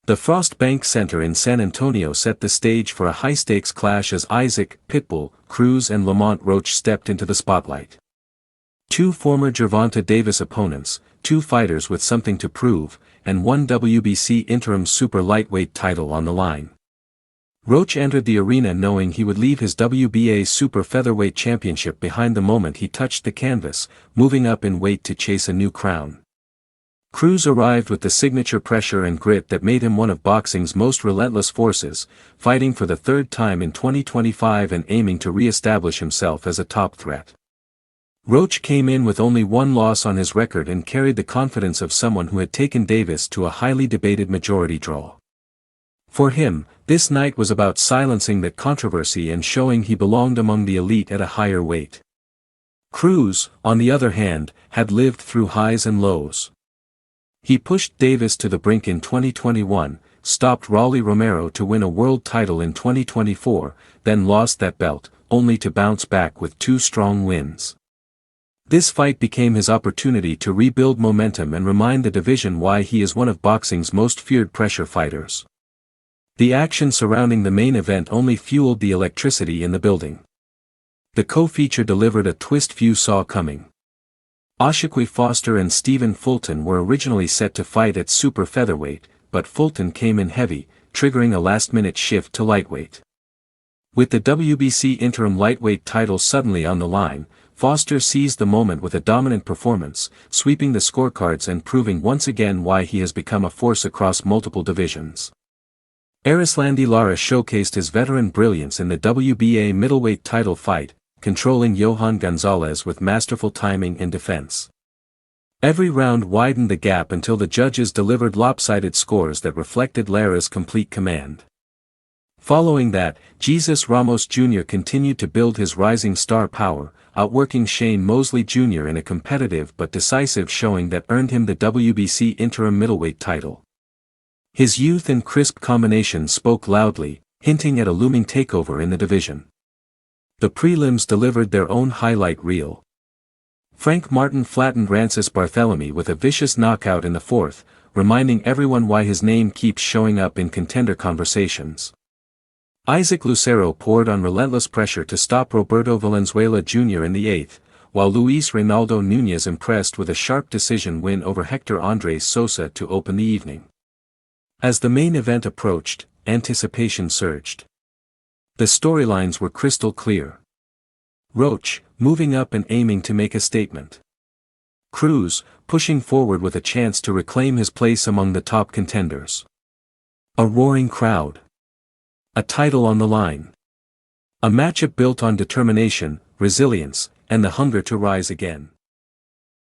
The Frost Bank Center in San Antonio set the stage for a high-stakes clash as Isaac, Pitbull, Cruz and Lamont Roach stepped into the spotlight. Two former Gervonta Davis opponents, two fighters with something to prove, and one WBC Interim Super Lightweight title on the line. Roach entered the arena knowing he would leave his WBA Super Featherweight championship behind the moment he touched the canvas, moving up in weight to chase a new crown. Cruz arrived with the signature pressure and grit that made him one of boxing's most relentless forces, fighting for the third time in 2025 and aiming to re-establish himself as a top threat. Roach came in with only one loss on his record and carried the confidence of someone who had taken Davis to a highly debated majority draw. For him, this night was about silencing that controversy and showing he belonged among the elite at a higher weight. Cruz, on the other hand, had lived through highs and lows. He pushed Davis to the brink in 2021, stopped Rolly Romero to win a world title in 2024, then lost that belt, only to bounce back with two strong wins. This fight became his opportunity to rebuild momentum and remind the division why he is one of boxing's most feared pressure fighters. The action surrounding the main event only fueled the electricity in the building. The co-feature delivered a twist few saw coming. Oshaquie Foster and Stephen Fulton were originally set to fight at Super Featherweight, but Fulton came in heavy, triggering a last-minute shift to lightweight. With the WBC Interim Lightweight title suddenly on the line, Foster seized the moment with a dominant performance, sweeping the scorecards and proving once again why he has become a force across multiple divisions. Erislandy Lara showcased his veteran brilliance in the WBA middleweight title fight, controlling Johan Gonzalez with masterful timing and defense. Every round widened the gap until the judges delivered lopsided scores that reflected Lara's complete command. Following that, Jesus Ramos Jr. continued to build his rising star power, outworking Shane Mosley Jr. in a competitive but decisive showing that earned him the WBC Interim Middleweight title. His youth and crisp combinations spoke loudly, hinting at a looming takeover in the division. The prelims delivered their own highlight reel. Frank Martin flattened Rancis Barthelemy with a vicious knockout in the fourth, reminding everyone why his name keeps showing up in contender conversations. Isaac Lucero poured on relentless pressure to stop Roberto Valenzuela Jr. in the eighth, while Luis Reynaldo Núñez impressed with a sharp decision win over Hector Andres Sosa to open the evening. As the main event approached, anticipation surged. The storylines were crystal clear. Roach, moving up and aiming to make a statement. Cruz, pushing forward with a chance to reclaim his place among the top contenders. A roaring crowd. A title on the line. A matchup built on determination, resilience, and the hunger to rise again.